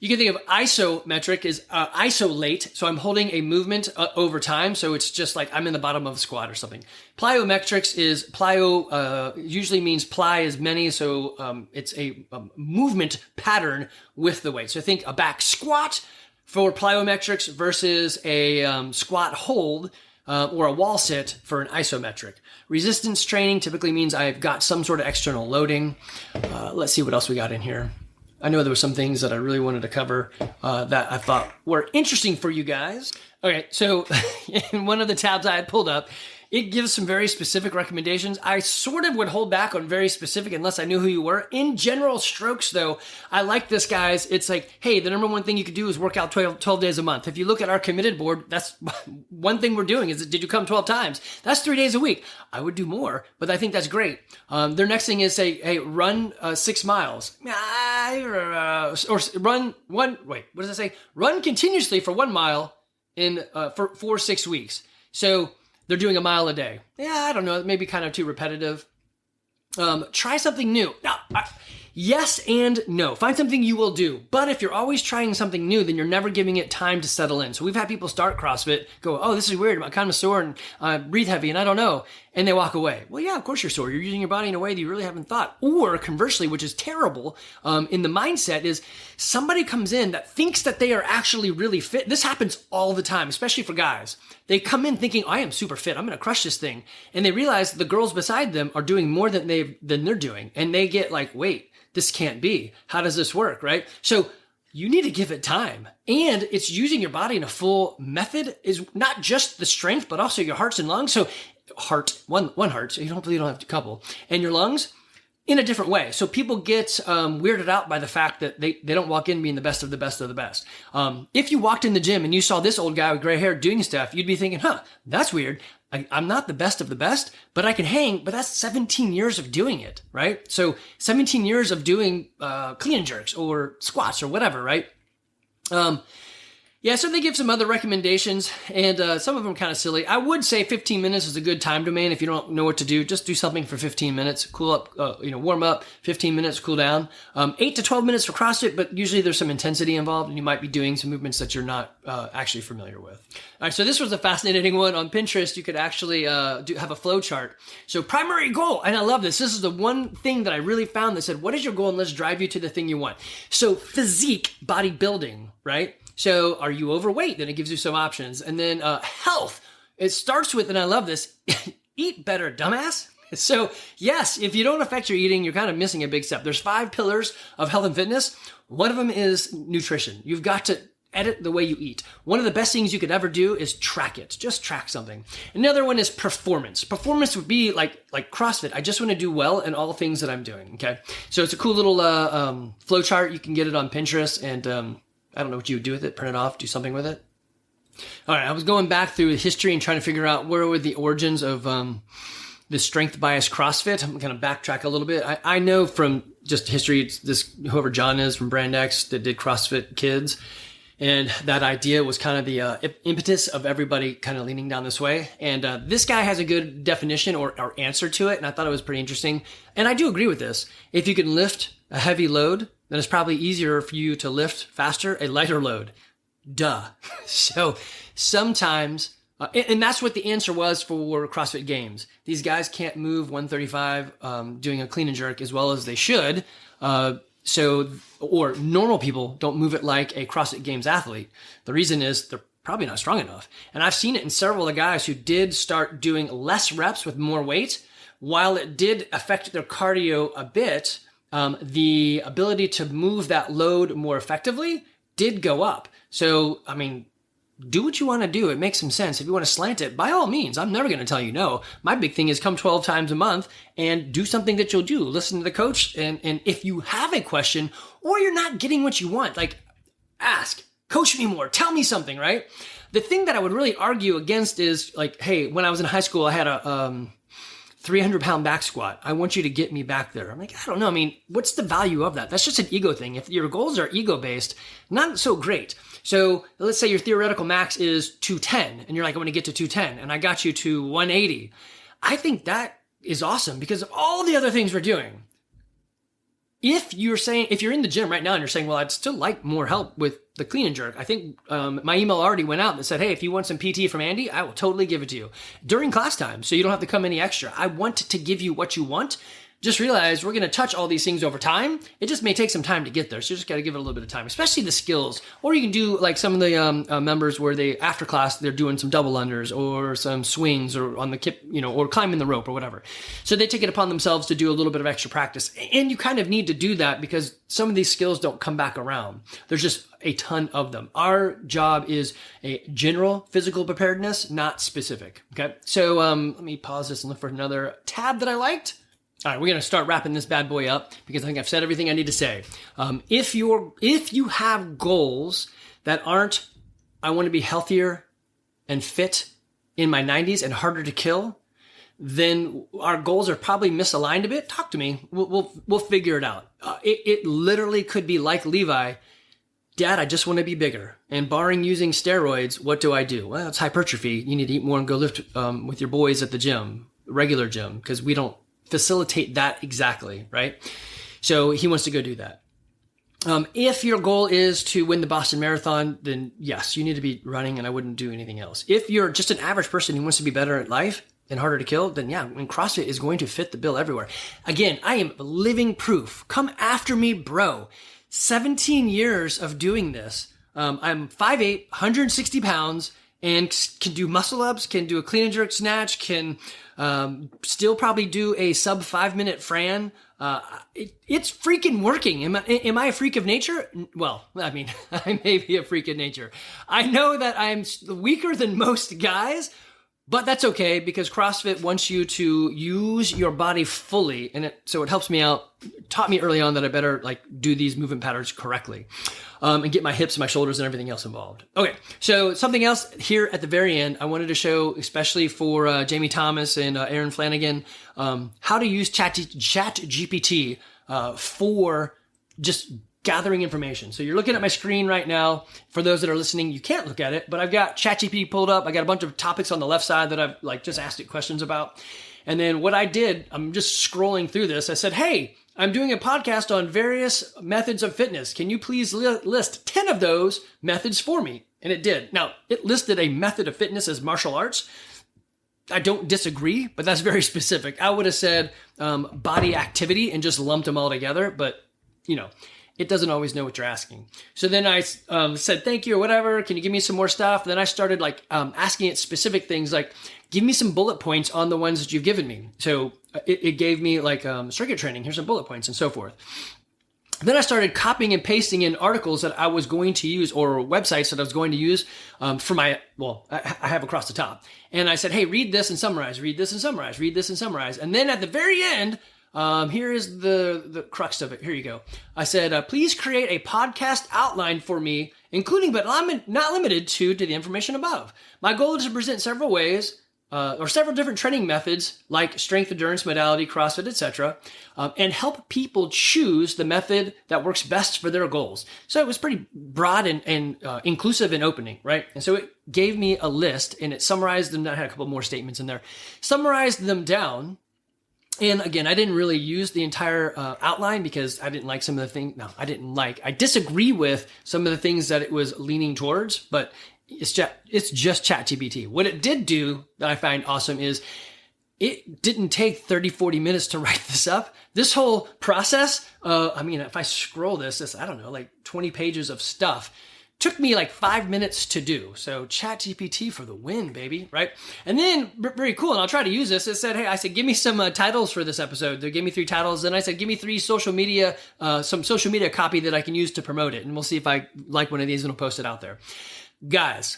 you can think of isometric as isolate. So I'm holding a movement over time. So it's just like I'm in the bottom of a squat or something. Plyometrics is plyo, usually means ply is many. So it's a movement pattern with the weight. So think a back squat for plyometrics versus a squat hold or a wall sit for an isometric. Resistance training typically means I've got some sort of external loading. Let's see what else we got in here. I know there were some things that I really wanted to cover that I thought were interesting for you guys. Okay, so in one of the tabs I had pulled up, it gives some very specific recommendations. I sort of would hold back on very specific unless I knew who you were. In general strokes, though, I like this, guys. It's like, hey, the number one thing you could do is work out 12 days a month. If you look at our committed board, that's one thing we're doing is, did you come 12 times? That's 3 days a week. I would do more, but I think that's great. Their next thing is say, hey, run 6 miles. Or run one, wait, what does it say? Run continuously for 1 mile for 6 weeks. So they're doing 1 mile a day. Yeah, I don't know. It may be kind of too repetitive. Try something new. Now, yes and no. Find something you will do. But if you're always trying something new, then you're never giving it time to settle in. So we've had people start CrossFit, go, oh, this is weird. I'm kind of sore and I breathe heavy and I don't know. And they walk away. Well, yeah, of course you're sore. You're using your body in a way that you really haven't thought. Or conversely, which is terrible in the mindset, is somebody comes in that thinks that they are actually really fit. This happens all the time, especially for guys. They come in thinking, I am super fit. I'm going to crush this thing. And they realize the girls beside them are doing more than they're doing. And they get like, wait, this can't be. How does this work, right? So you need to give it time. And it's using your body in a full method is not just the strength, but also your hearts and lungs. So one heart, so hopefully you don't have a couple. And your lungs in a different way. So people get weirded out by the fact that they don't walk in being the best of the best of the best. If you walked in the gym and you saw this old guy with gray hair doing stuff, you'd be thinking, that's weird. I'm not the best of the best, but I can hang, but that's 17 years of doing it, right? So 17 years of doing clean and jerks or squats or whatever, right? Yeah, so they give some other recommendations, and some of them kind of silly. I would say 15 minutes is a good time domain. If you don't know what to do, just do something for 15 minutes. Cool up, warm up, 15 minutes, cool down. 8 to 12 minutes for CrossFit, but usually there's some intensity involved, and you might be doing some movements that you're not actually familiar with. All right, so this was a fascinating one. On Pinterest, you could actually have a flow chart. So primary goal, and I love this. This is the one thing that I really found that said, what is your goal, and let's drive you to the thing you want. So physique, bodybuilding, right? So are you overweight? Then it gives you some options. And then health, it starts with, and I love this, eat better, dumbass. So yes, if you don't affect your eating, you're kind of missing a big step. There's 5 pillars of health and fitness. One of them is nutrition. You've got to edit the way you eat. One of the best things you could ever do is track it. Just track something. Another one is performance. Performance would be like CrossFit. I just want to do well in all things that I'm doing. Okay. So it's a cool little flow chart. You can get it on Pinterest, and I don't know what you would do with it. Print it off, do something with it. All right, I was going back through history and trying to figure out where were the origins of the strength bias CrossFit. I'm going to backtrack a little bit. I know from just history, it's this whoever John is from Brand X that did CrossFit Kids. And that idea was kind of the impetus of everybody kind of leaning down this way. And this guy has a good definition or answer to it. And I thought it was pretty interesting. And I do agree with this. If you can lift a heavy load, then it's probably easier for you to lift faster a lighter load. Duh. So sometimes, and that's what the answer was for CrossFit Games. These guys can't move 135 doing a clean and jerk as well as they should. or normal people don't move it like a CrossFit Games athlete. The reason is they're probably not strong enough. And I've seen it in several of the guys who did start doing less reps with more weight. While it did affect their cardio a bit, the ability to move that load more effectively did go up. So, I mean, do what you want to do. It makes some sense. If you want to slant it, by all means, I'm never going to tell you no. My big thing is come 12 times a month and do something that you'll do. Listen to the coach. And if you have a question or you're not getting what you want, like ask, coach me more, tell me something, right? The thing that I would really argue against is like, hey, when I was in high school, I had a 300-pound back squat. I want you to get me back there. I'm like, I don't know. I mean, what's the value of that? That's just an ego thing. If your goals are ego-based, not so great. So let's say your theoretical max is 210 and you're like, I want to get to 210 and I got you to 180. I think that is awesome because of all the other things we're doing. If you're in the gym right now and you're saying, well, I'd still like more help with the clean and jerk, I think my email already went out that said, hey, if you want some PT from Andy, I will totally give it to you during class time. So you don't have to come any extra. I want to give you what you want. Just realize we're going to touch all these things over time. It just may take some time to get there. So you just got to give it a little bit of time, especially the skills. Or you can do like some of the members where they, after class, they're doing some double unders or some swings or on the kip, or climbing the rope or whatever. So they take it upon themselves to do a little bit of extra practice. And you kind of need to do that because some of these skills don't come back around. There's just a ton of them. Our job is a general physical preparedness, not specific. Okay. So let me pause this and look for another tab that I liked. All right, we're going to start wrapping this bad boy up because I think I've said everything I need to say. If you have goals that aren't, I want to be healthier and fit in my 90s and harder to kill, then our goals are probably misaligned a bit. Talk to me. We'll figure it out. It literally could be like Levi. Dad, I just want to be bigger. And barring using steroids, what do I do? Well, it's hypertrophy. You need to eat more and go lift with your boys at the gym, regular gym, because we don't facilitate that exactly, right? So he wants to go do that. If your goal is to win the Boston Marathon, then yes, you need to be running and I wouldn't do anything else. If you're just an average person who wants to be better at life and harder to kill, then yeah, CrossFit is going to fit the bill everywhere. Again, I am living proof. Come after me, bro. 17 years of doing this. I'm 5'8", 160 pounds, and can do muscle ups, can do a clean and jerk snatch, can still probably do a sub 5-minute Fran. It's freaking working. Am I a freak of nature? Well, I mean, I may be a freak of nature. I know that I'm weaker than most guys, but that's okay because CrossFit wants you to use your body fully, and so it helps me out. It taught me early on that I better do these movement patterns correctly, and get my hips, my shoulders, and everything else involved. Okay, so something else here at the very end, I wanted to show, especially for Jamie Thomas and Aaron Flanagan, how to use ChatGPT for just gathering information. So you're looking at my screen right now. For those that are listening, you can't look at it, but I've got ChatGPT pulled up. I got a bunch of topics on the left side that I've just asked it questions about. And then what I did, I'm just scrolling through this. I said, hey, I'm doing a podcast on various methods of fitness. Can you please list 10 of those methods for me? And it did. Now, it listed a method of fitness as martial arts. I don't disagree, but that's very specific. I would have said body activity and just lumped them all together, but it doesn't always know what you're asking. So then I said, thank you or whatever. Can you give me some more stuff? Then I started asking it specific things like, give me some bullet points on the ones that you've given me. So it gave me circuit training. Here's some bullet points and so forth. Then I started copying and pasting in articles that I was going to use or websites that I was going to use for I have across the top. And I said, hey, read this and summarize, read this and summarize, read this and summarize. And then at the very end, here is the crux of it. Here you go. I said, please create a podcast outline for me, including but not limited to the information above. My goal is to present several ways or several different training methods like strength, endurance, modality, CrossFit, etc., and help people choose the method that works best for their goals. So it was pretty broad and inclusive and opening, right? And so it gave me a list and it summarized them. I had a couple more statements in there, summarized them down. And again, I didn't really use the entire outline because I didn't like some of the things. No, I didn't like. I disagree with some of the things that it was leaning towards, but it's just ChatGPT. What it did do that I find awesome is it didn't take 30, 40 minutes to write this up. This whole process, if I scroll this, I don't know, like 20 pages of stuff, took me like 5 minutes to do. So ChatGPT for the win, baby, right? And then, very cool, and I'll try to use this. It said, hey, I said, give me some titles for this episode. They gave me 3 titles. Then I said, give me 3 social media, some social media copy that I can use to promote it. And we'll see if I like one of these and I'll post it out there. Guys,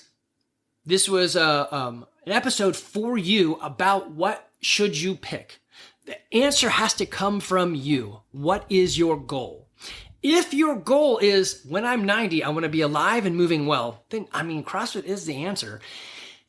this was an episode for you about what should you pick. The answer has to come from you. What is your goal? If your goal is, when I'm 90, I want to be alive and moving well, then, CrossFit is the answer.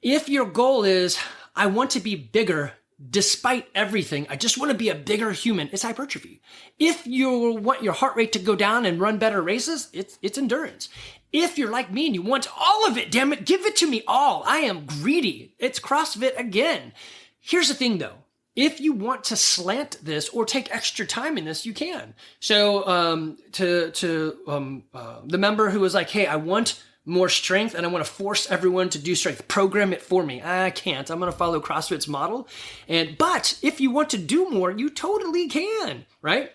If your goal is, I want to be bigger despite everything, I just want to be a bigger human, it's hypertrophy. If you want your heart rate to go down and run better races, it's endurance. If you're like me and you want all of it, damn it, give it to me all. I am greedy. It's CrossFit again. Here's the thing though. If you want to slant this or take extra time in this, you can. So the member who was like, hey, I want more strength and I want to force everyone to do strength, program it for me. I can't. I'm going to follow CrossFit's model. But if you want to do more, you totally can, right?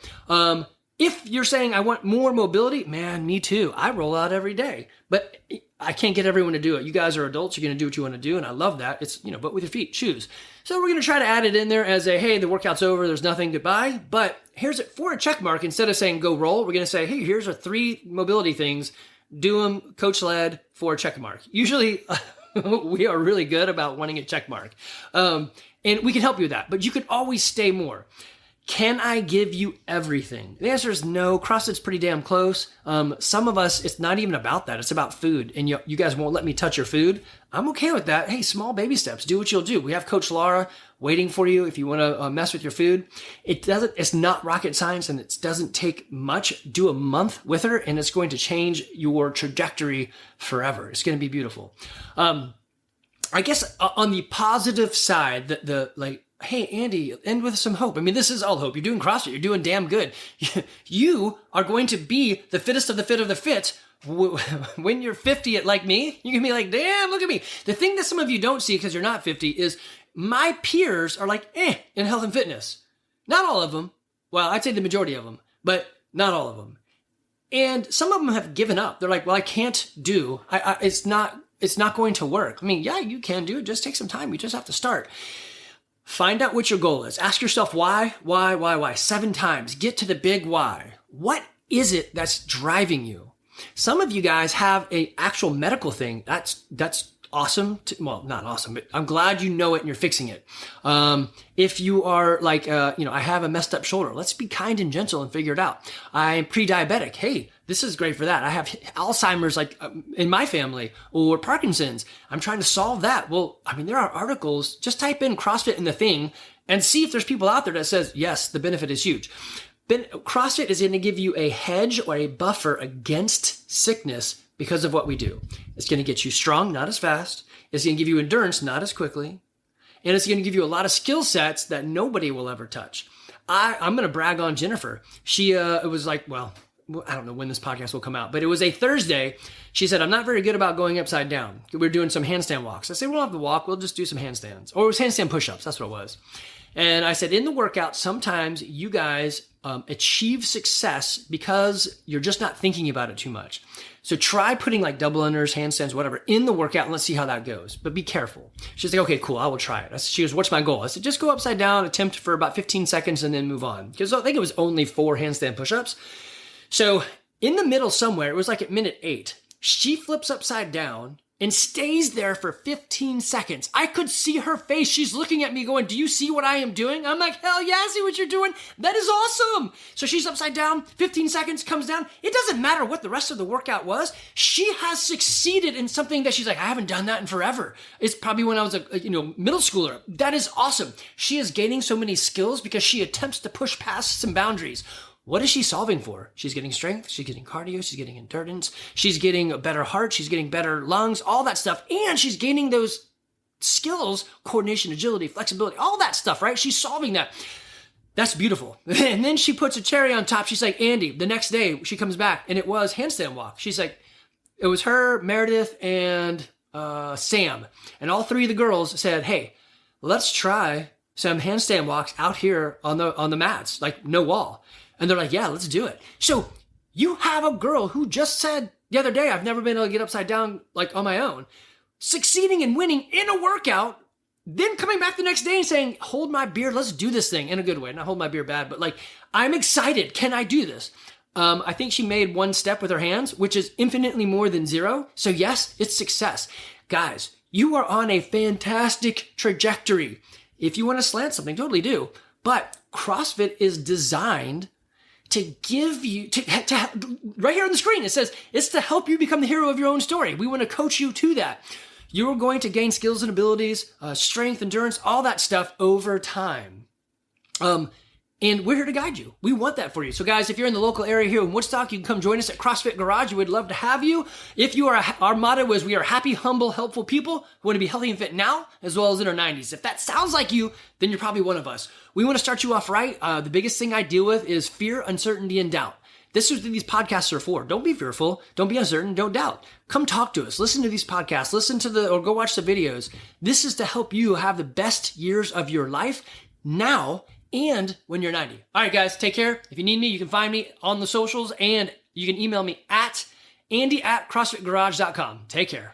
If you're saying I want more mobility, man, me too. I roll out every day, but I can't get everyone to do it. You guys are adults. You're going to do what you want to do. And I love that. It's, but with your feet, choose. So we're going to try to add it in there as a, hey, the workout's over. There's nothing, goodbye. But here's it for a check mark. Instead of saying go roll, we're going to say, hey, here's our 3 mobility things. Do them coach led for a check mark. Usually we are really good about wanting a check mark. And we can help you with that, but you could always stay more. Can I give you everything? The answer is no. CrossFit's pretty damn close. Some of us, it's not even about that. It's about food. And you guys won't let me touch your food. I'm okay with that. Hey, small baby steps. Do what you'll do. We have Coach Laura waiting for you if you want to mess with your food. It's not rocket science and it doesn't take much. Do a month with her and it's going to change your trajectory forever. It's going to be beautiful. I guess on the positive side, hey, Andy, end with some hope. This is all hope. You're doing CrossFit. You're doing damn good. You are going to be the fittest of the fit of the fit. When you're 50 like me, you can be like, damn, look at me. The thing that some of you don't see because you're not 50 is my peers are like, in health and fitness. Not all of them. Well, I'd say the majority of them, but not all of them. And some of them have given up. They're like, well, I can't do. It's not going to work. Yeah, you can do it. Just take some time. You just have to start. Find out what your goal is. Ask yourself why? 7 times. Get to the big why. What is it that's driving you? Some of you guys have an actual medical thing. That's awesome. Not awesome, but I'm glad you know it and you're fixing it. If you are like, I have a messed up shoulder, let's be kind and gentle and figure it out. I'm pre-diabetic. Hey, this is great for that. I have Alzheimer's in my family or Parkinson's. I'm trying to solve that. Well, there are articles. Just type in CrossFit in the thing and see if there's people out there that says, yes, the benefit is huge. CrossFit is going to give you a hedge or a buffer against sickness because of what we do. It's going to get you strong, not as fast. It's going to give you endurance, not as quickly. And it's going to give you a lot of skill sets that nobody will ever touch. I'm going to brag on Jennifer. She, it was like, well, I don't know when this podcast will come out, but it was a Thursday. She said, I'm not very good about going upside down. We're doing some handstand walks. I said, we don't have to walk. We'll just do some handstands. Or it was handstand push-ups. That's what it was. And I said, in the workout, sometimes you guys achieve success because you're just not thinking about it too much. So try putting like double unders, handstands, whatever in the workout and let's see how that goes. But be careful. She's like, okay, cool. I will try it. She goes, what's my goal? I said, just go upside down, attempt for about 15 seconds and then move on. Because I think it was only 4 handstand push-ups. So in the middle somewhere, it was like at minute 8, she flips upside down and stays there for 15 seconds. I could see her face. She's looking at me going, do you see what I am doing? I'm like, hell yeah, I see what you're doing. That is awesome. So she's upside down, 15 seconds, comes down. It doesn't matter what the rest of the workout was. She has succeeded in something that she's like, I haven't done that in forever. It's probably when I was a middle schooler. That is awesome. She is gaining so many skills because she attempts to push past some boundaries. What is she solving for? She's getting strength, she's getting cardio, she's getting endurance, she's getting a better heart, she's getting better lungs, all that stuff. And she's gaining those skills, coordination, agility, flexibility, all that stuff, right? She's solving that. That's beautiful. And then she puts a cherry on top. She's like, Andy, the next day she comes back and it was handstand walk. She's like, it was her, Meredith, and Sam. And all 3 of the girls said, hey, let's try some handstand walks out here on the mats, like no wall. And they're like, yeah, let's do it. So you have a girl who just said the other day, I've never been able to get upside down like on my own, succeeding and winning in a workout, then coming back the next day and saying, hold my beer, let's do this thing in a good way. Not hold my beer bad, but like, I'm excited. Can I do this? I think she made one step with her hands, which is infinitely more than zero. So yes, it's success. Guys, you are on a fantastic trajectory. If you want to slant something, totally do. But CrossFit is designed to give you, right here on the screen, it says, it's to help you become the hero of your own story. We want to coach you to that. You're going to gain skills and abilities, strength, endurance, all that stuff over time. And we're here to guide you. We want that for you. So guys, if you're in the local area here in Woodstock, you can come join us at CrossFit Garage. We would love to have you. If you are, our motto is we are happy, humble, helpful people who want to be healthy and fit now, as well as in our 90s. If that sounds like you, then you're probably one of us. We want to start you off right. The biggest thing I deal with is fear, uncertainty, and doubt. This is what these podcasts are for. Don't be fearful. Don't be uncertain. Don't doubt. Come talk to us. Listen to these podcasts. Or go watch the videos. This is to help you have the best years of your life now and when you're 90. All right, guys, take care. If you need me, you can find me on the socials, and you can email me at andy@crossfitgarage.com. Take care.